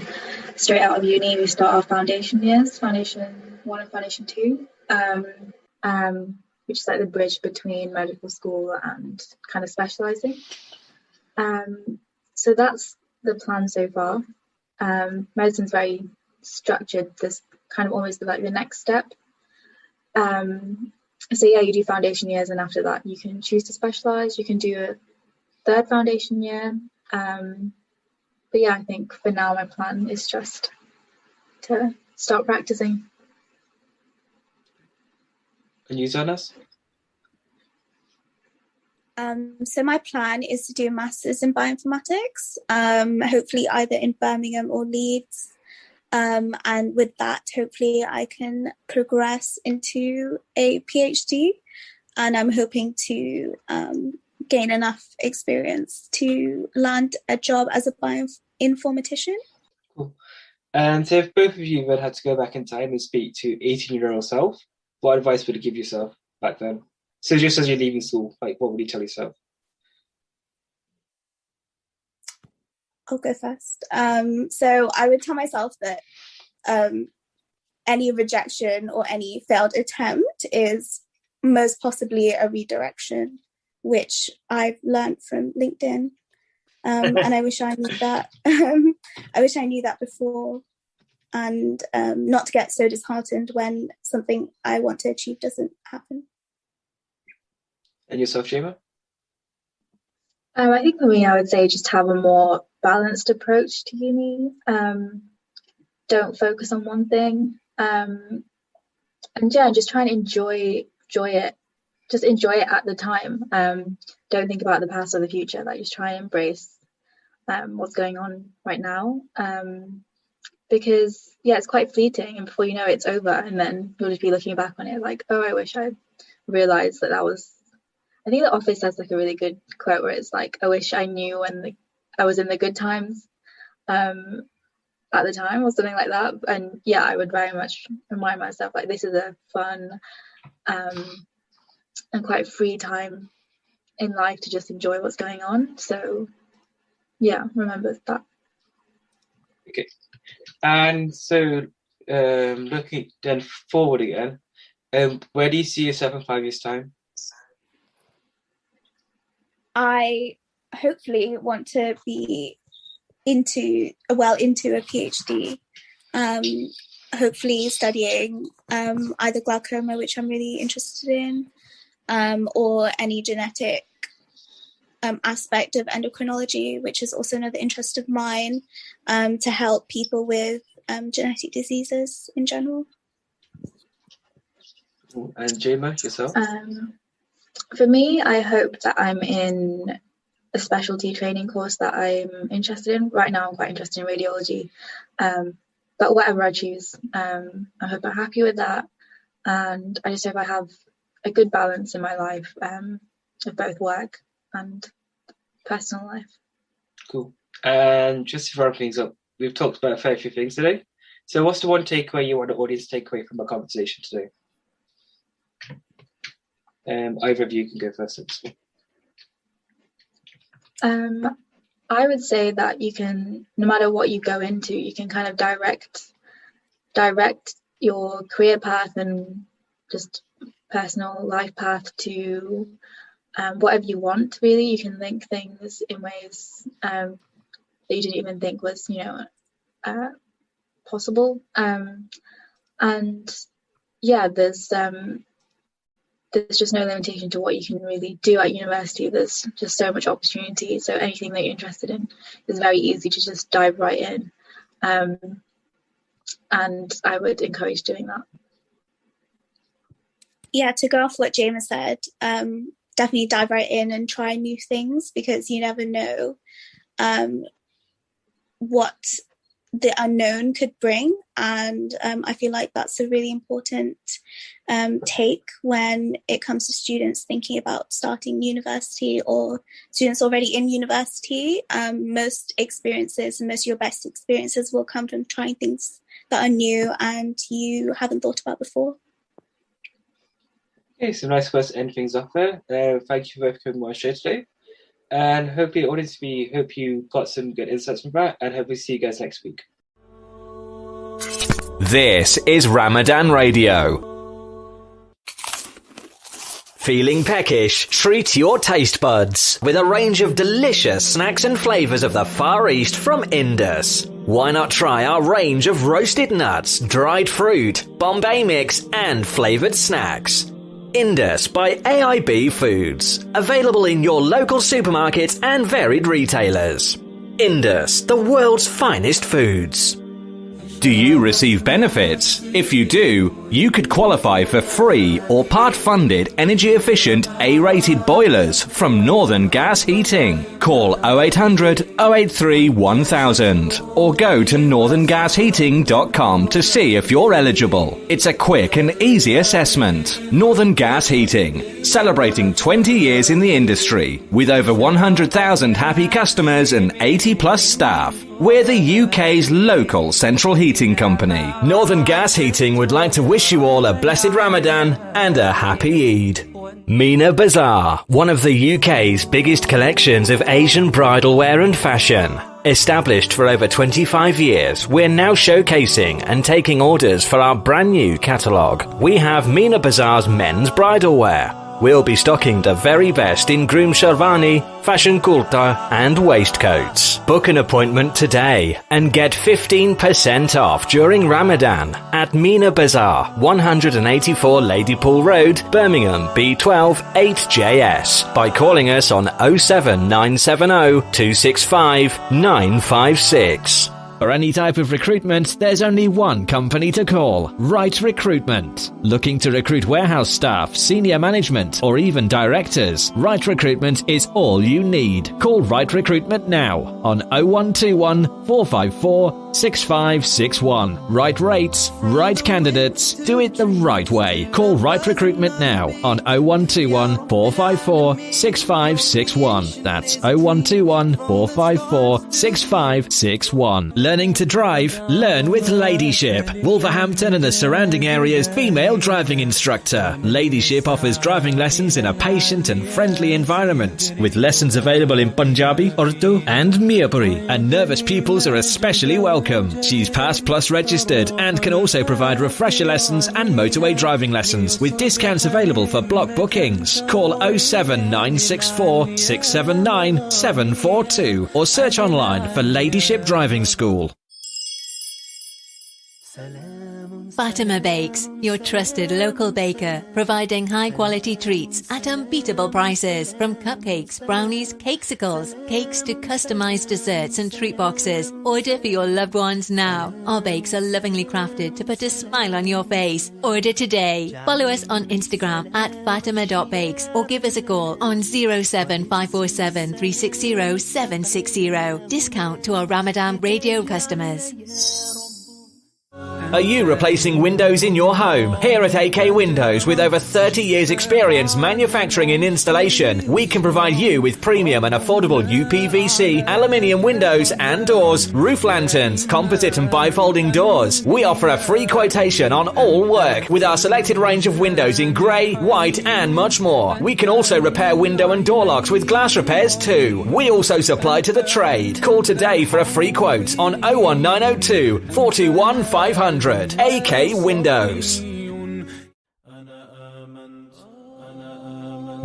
straight out of uni, we start our foundation years, Foundation 1 and Foundation 2, which is like the bridge between medical school and kind of specialising. So that's the plan so far. Medicine's very structured. This kind of almost like the next step. So yeah, you do foundation years, and after that, you can choose to specialise. You can do a third foundation year. But yeah, I think for now my plan is just to start practicing. And you, Zanas? So my plan is to do a master's in bioinformatics, hopefully either in Birmingham or Leeds. And with that, hopefully I can progress into a PhD. And I'm hoping to gain enough experience to land a job as a bioinformatician. Cool. And so if both of you then had to go back in time and speak to 18-year-old self, what advice would you give yourself back then? So just as you're leaving school, like what would you tell yourself? I'll go first. So I would tell myself that any rejection or any failed attempt is most possibly a redirection, which I've learned from LinkedIn. And I wish I knew that. I wish I knew that before, and not to get so disheartened when something I want to achieve doesn't happen. And yourself, Jema? I think for me, I would say just have a more balanced approach to uni. Don't focus on one thing. And yeah, just try and enjoy it. Just enjoy it at the time. Don't think about the past or the future. Like, just try and embrace what's going on right now. Because yeah, it's quite fleeting, and before you know it, it's over, and then you'll just be looking back on it like, oh, I wish I realized that was. I think The Office has like a really good quote where it's like, I wish I knew when I was in the good times at the time, or something like that. And yeah, I would very much remind myself like, this is a fun and quite free time in life to just enjoy what's going on. So yeah, remember that. Okay. And so looking then forward again, where do you see yourself in 5 years' time? I hopefully want to be into a PhD, hopefully studying either glaucoma, which I'm really interested in, or any genetic aspect of endocrinology, which is also another interest of mine, to help people with genetic diseases in general. And Jema, yourself? For me, I hope that I'm in a specialty training course that I'm interested in. Right now, I'm quite interested in radiology. But whatever I choose, I hope I'm happy with that. And I just hope I have a good balance in my life of both work and personal life. Cool. And just to wrap things up, we've talked about a fair few things today. So what's the one takeaway you want the audience to take away from our conversation today? Either of you can go first. I would say that you can, no matter what you go into, you can kind of direct your career path and just personal life path to whatever you want. Really, you can link things in ways that you didn't even think was, possible. And yeah, there's just no limitation to what you can really do at university. There's just so much opportunity. So anything that you're interested in is very easy to just dive right in. And I would encourage doing that. Yeah, to go off what James said, definitely dive right in and try new things, because you never know what the unknown could bring. And I feel like that's a really important take when it comes to students thinking about starting university, or students already in university. Most experiences and most of your best experiences will come from trying things that are new and you haven't thought about before. Okay, so nice place to end things off there. Thank you both for coming on our show today. And hopefully, audience, we hope you got some good insights from that, and hope we see you guys next week. This is Ramadan Radio. Feeling peckish? Treat your taste buds with a range of delicious snacks and flavours of the Far East from Indus. Why not try our range of roasted nuts, dried fruit, Bombay mix and flavoured snacks? Indus by AIB Foods. Available in your local supermarkets and varied retailers. Indus, the world's finest foods. Do you receive benefits? If you do, you could qualify for free or part-funded energy-efficient A-rated boilers from Northern Gas Heating. Call 0800 083 1000 or go to northerngasheating.com to see if you're eligible. It's a quick and easy assessment. Northern Gas Heating, celebrating 20 years in the industry with over 100,000 happy customers and 80-plus staff. We're the UK's local central heating company. Northern Gas Heating would like to wish you all a blessed Ramadan and a happy Eid. Mina Bazaar, one of the UK's biggest collections of Asian bridal wear and fashion. Established for over 25 years, we're now showcasing and taking orders for our brand new catalogue. We have Mina Bazaar's men's bridal wear. We'll be stocking the very best in groom sherwani, fashion kurta and waistcoats. Book an appointment today and get 15% off during Ramadan at Mina Bazaar, 184 Ladypool Road, Birmingham, B12 8JS by calling us on 07970 265 956. For any type of recruitment, there's only one company to call, Right Recruitment. Looking to recruit warehouse staff, senior management, or even directors? Right Recruitment is all you need. Call Right Recruitment now on 0121 454 6561. Right rates, right candidates, do it the right way. Call Right Recruitment now on 0121 454 6561. That's 0121 454 6561. Learning to drive? Learn with Ladyship. Wolverhampton and the surrounding area's female driving instructor. Ladyship offers driving lessons in a patient and friendly environment, with lessons available in Punjabi, Urdu and Mirpuri, and nervous pupils are especially welcome. She's Pass Plus registered and can also provide refresher lessons and motorway driving lessons, with discounts available for block bookings. Call 07964 679 742 or search online for Ladyship Driving School. Fatima Bakes, your trusted local baker, providing high-quality treats at unbeatable prices. From cupcakes, brownies, cakesicles, cakes to customized desserts and treat boxes. Order for your loved ones now. Our bakes are lovingly crafted to put a smile on your face. Order today. Follow us on Instagram at fatima.bakes or give us a call on 07547 360 760. Discount to our Ramadan radio customers. Are you replacing windows in your home? Here at AK Windows, with over 30 years experience manufacturing and installation, we can provide you with premium and affordable UPVC, aluminium windows and doors, roof lanterns, composite and bifolding doors. We offer a free quotation on all work with our selected range of windows in grey, white and much more. We can also repair window and door locks with glass repairs too. We also supply to the trade. Call today for a free quote on 01902 421 500. AK Windows.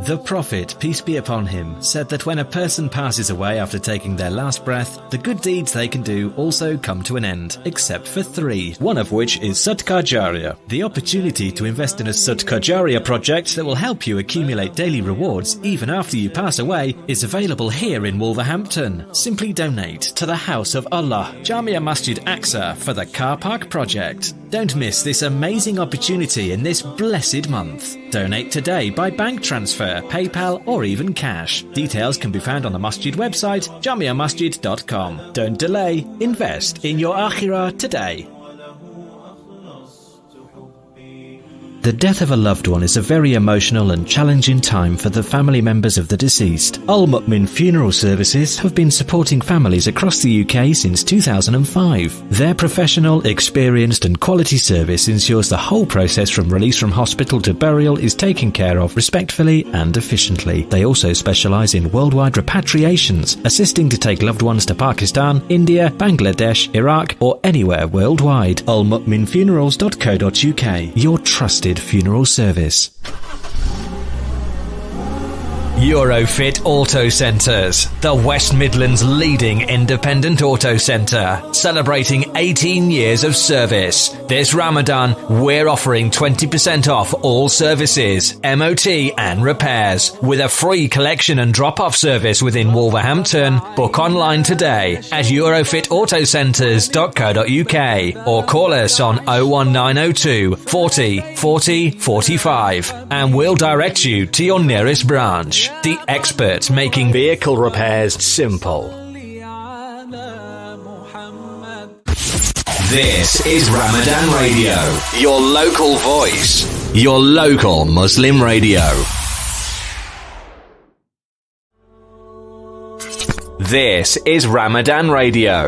The Prophet, peace be upon him, said that when a person passes away after taking their last breath, the good deeds they can do also come to an end, except for 3, one of which is Sadaqah Jariyah. The opportunity to invest in a Sadaqah Jariyah project that will help you accumulate daily rewards even after you pass away is available here in Wolverhampton. Simply donate to the House of Allah, Jamia Masjid Aqsa, for the car park project. Don't miss this amazing opportunity in this blessed month. Donate today by bank transfer, PayPal or even cash. Details can be found on the Masjid website, jamiamasjid.com. Don't delay. Invest in your akhirah today. The death of a loved one is a very emotional and challenging time for the family members of the deceased. Al Mu'min Funeral Services have been supporting families across the UK since 2005. Their professional, experienced and quality service ensures the whole process from release from hospital to burial is taken care of respectfully and efficiently. They also specialise in worldwide repatriations, assisting to take loved ones to Pakistan, India, Bangladesh, Iraq or anywhere worldwide. almu'minfunerals.co.uk, your trusted funeral service. Eurofit Auto Centres, the West Midlands leading independent auto centre, celebrating 18 years of service. This Ramadan, we're offering 20% off all services, MOT and repairs, with a free collection and drop-off service within Wolverhampton. Book online today at eurofitautocentres.co.uk or call us on 01902 40 40 45 and we'll direct you to your nearest branch. The experts making vehicle repairs simple. This is Ramadan Radio, your local voice, your local Muslim radio. This is Ramadan Radio.